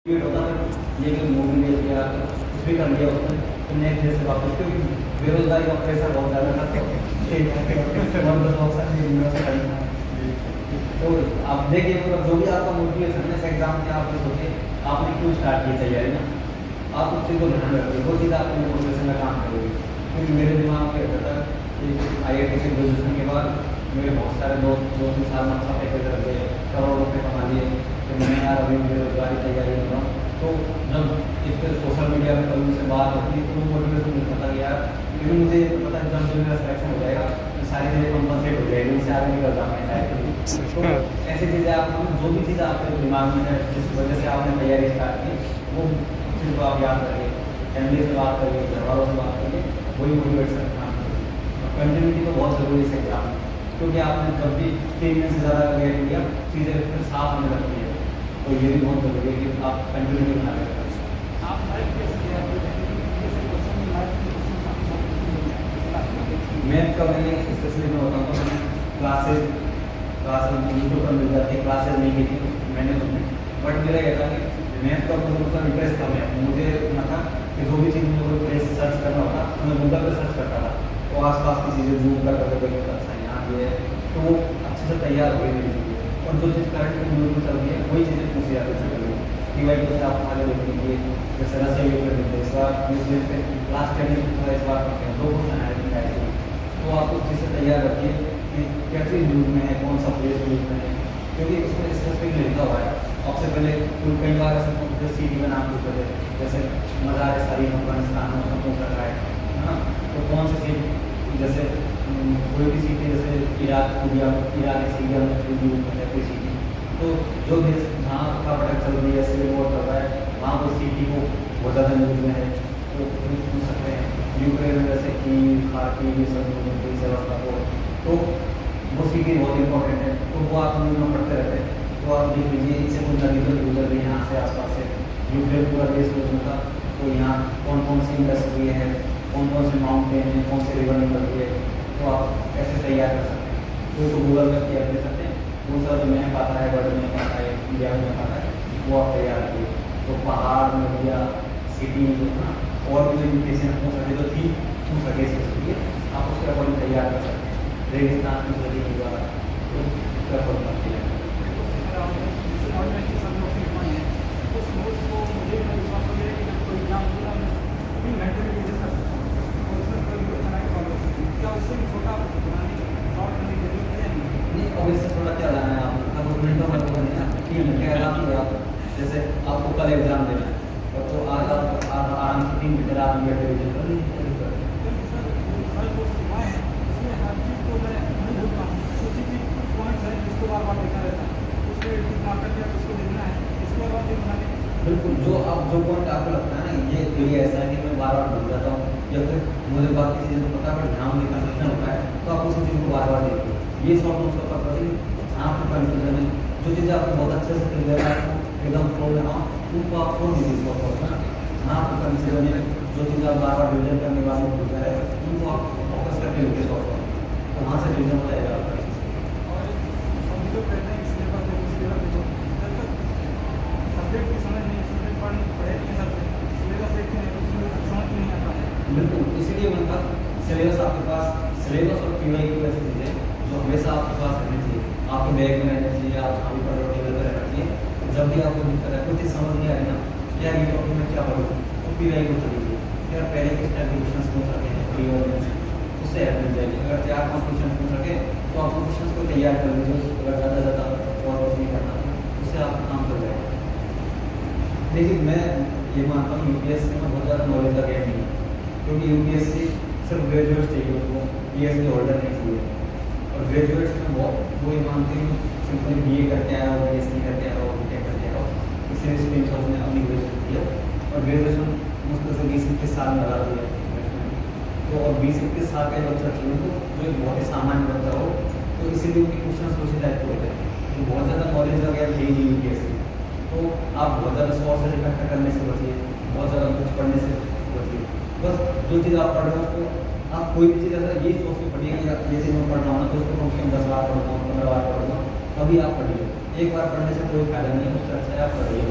होता है ये कि मूवी ले लिया कुछ भी कर लिया उसने तो नेक्स्ट डे से वापस, क्योंकि बेरोजगारी का प्रेशर बहुत ज़्यादा था तो आप देखिए मतलब जो भी आपका मोटिवेशन है एग्जाम के आपने सोचे आपने क्यों स्टार्ट की तैयारी ना, आप उस चीज़ को ध्यान रखिए, वो चीज़ आपके मोटिवेशन में काम करेगी। क्योंकि मेरे दिमाग में होता था कि IIT से ग्रेजुएशन के बाद मेरे बहुत सारे दोस्त 2-3 साल में अच्छा पैकेज रख गए, करोड़ों रुपये कमा लिए, तो मैंने यार अभी बेरोजगारी तैयारी कर रहा हूँ। तो जब इस पर सोशल मीडिया में कभी मुझसे बात होती है तो वो मोटिवेशन मिलता था कि यार, क्योंकि मुझे पता है जब मेरा सिलेक्शन हो जाएगा तो सारी चीज़ें कंपनसेट हो जाएगी, उससे आगे निकल जाऊँगा। तो ऐसी चीज़ें आप जो भी चीज़ आपके दिमाग में है जिस वजह से आपने तैयारी स्टार्ट की वो चीज़ को आप याद करिए, फैमिली से बात करिए, घर वालों से बात करिए, वही मोटिवेशन काम करिए। कंटिन्यूटी तो बहुत ज़रूरी है एग्जाम में, क्योंकि आपने जब भी 3 दिन से ज़्यादा गैप लिया चीज़ें फिर साफ होने लगती है, तो ये भी बहुत ज़रूरी है कि आप कंटिन्यूटी बना रहे। मैथ का मैंने स्पेशली मैं बताऊँ तो मैंने क्लासेज यूट्यूब पर मिल जाती है, क्लासेज नहीं की थी मैंने उसमें, बट मेरा यह था कि मैथ का मतलब इंटरेस्ट था, मुझे इतना था कि जो भी चीज़ मुझे प्लेस सर्च करना होता तो मैं गूगल पर सर्च करता था, तो आसपास की चीज़ें जूम कर करके देखता अच्छा यहाँ ये है, तो वो अच्छे से तैयार हो गई मेरी चीज़ें, और जो चीज़ करंट में न्यूज़ में चल रही है वही चीज़ें पूछी जाती है कि भाई जैसे आप आगे देख लीजिए, जैसे रसिया यूक्रेन में इस बार न्यूज़ पे लास्ट टाइम में इस बार करते हैं 2 क्वेश्चन आए, तो आप उस चीज़ से तैयार रखिए कि क्या चीज़ न्यूज़ में है, कौन सा प्लेस न्यूज़ में है, क्योंकि उसमें स्पेसिफिक लिखा हुआ है। सबसे पहले कई बार ऐसे सिटी का नाम पूछ रहे थे, जैसे मज़ार सारी अफगानिस्तान में पूछ रखा है ना, तो कौन सी सीट, जैसे कोई भी सिटी जैसे इराक सीरिया में कोई सिटी, तो जो देश जहाँ का पटक चल रही है, सिविल वॉर चल रहा है, वहाँ वो सिटी को बहुत ज़्यादा न्यूज़ में है, तो पूछ सकते हैं। यूक्रेन में जैसे कि खार्किव ये सब सेवास्टोपोल, तो वो सिटी बहुत इंपॉर्टेंट है, तो वो आप न्यूज़ में पढ़ते रहते हैं, तो आप देख लीजिए इससे कोई नदी तो गुजर रही है यहाँ से आसपास से, यूक्रेन पूरा देश गुजर था, तो यहाँ कौन कौन सी इंडस्ट्री है, कौन कौन से माउंटेन है, कौन से रिवर निकल रही है, तो आप ऐसे तैयार कर सकते हैं। तो गूगल में तैयार कर सकते हैं, दूसरा जो मैप आता है, वर्ल्ड मैप आता है, इंडिया में आता है, वो आप तैयार करिए। तो पहाड़, नदियाँ, सिटी जो ना और भी जो इन्विटेशन हो सके तो थी हो सके इसलिए आप उसके अकॉर्डिंग तैयार कर सकते हैं। रेगिस्तान की नदी के द्वारा तो प्रेफर करते हैं। नहीं अब इससे थोड़ा क्या लाना है, आप मिनटों में तो नहीं ना, 3 घंटे का काम किया आप, जैसे आपको कल एग्जाम देना है तो आज आप आराम से 3 घंटे रात में बैठे रिविजन कर लीजिए। बिल्कुल, जो पॉइंट आपको लगता है ना ये ऐसा है कि मैं बार बार भूल जाता हूँ या फिर मुझे बाकी चीज़ें तो पता है पर ध्यान नहीं कंफ्यूजन होता है, तो आप उसी चीज़ को बार बार देखिए। ये शॉर्ट नोट्स का पता है जहाँ आपको कंफ्यूजन है, जो चीज़ें आपको बहुत अच्छे से क्लियर है, एकदम फ्लो में हाँ उनको आप छोड़ दीजिए शॉर्ट नोट्स ना, जहाँ आपको कंफ्यूजन है, जो चीज़ें आप बार बार रिविजन करने वाले भूल जा रहे हैं उनको आप फोकस करके लिखिए शॉर्ट नोट, तो वहाँ से रिविजन हो जाएगा आपका। बिल्कुल, इसीलिए मैंने कहा सिलेबस आपके पास, सिलेबस और PY की वैसी चीज़ें जो हमेशा आपके पास रहनी चाहिए, आपके बैग में रहनी चाहिए, आप जहाँ भी पढ़ रहे हो टेबल पर रहना चाहिए। जब भी आपको दिक्कत है, कोई चीज़ समझ नहीं आ रही ना, क्या ये टॉपिक में क्या पढ़ूँ, तो PY को चलिए, क्या पहले किस टाइप के क्वेश्चन पूछ सके हैं प्री से, उससे हेल्प मिल जाएगी। अगर 4-5 क्वेश्चन पूछ सके तो आप क्वेश्चन को तैयार कर लीजिए, अगर ज़्यादा और कुछ नहीं करना उससे आप काम कर जाएगा। लेकिन मैं ये मानता हूँ UPSC में बहुत ज़्यादा नॉलेज का गैप नहीं है, क्योंकि UPSC सिर्फ ग्रेजुएट चाहिए, उसको PhD होल्डर नहीं चाहिए, और ग्रेजुएट्स में वो ये मानते हैं सिंपली BA करके आया हो, BSc करके आया हो, BTech करके आया हो, इसलिए स्ट्रीम से उसने अपनी ग्रेजुएशन किया, और ग्रेजुएशन मुश्किल से 20-21 साल में लगा दिया। तो और 20-21 साल का बच्चा चाहिए तो जो एक बहुत ही सामान्य बच्चा हो, तो इसीलिए उनके क्वेश्चन उसी टाइप के होते हैं, तो बहुत ज़्यादा नॉलेज वगैरह है नहीं UPSC, तो आप बहुत ज़्यादा सोर्स इकट्ठा करने से बचिए, बहुत ज़्यादा कुछ पढ़ने से बचिए। बस जो चीज़ आप पढ़ रहे हो उसको आप कोई भी चीज़ अगर ये सोच के पढ़िए कि ये चीज़ मैं पढ़ रहा हूँ ना, तो उसको कम से कम 10 बार पढ़ूँगा, 15 बार पढ़ूँगा, तभी आप पढ़िए। एक बार पढ़ने से कोई फायदा नहीं है, उससे अच्छा है आप पढ़िए।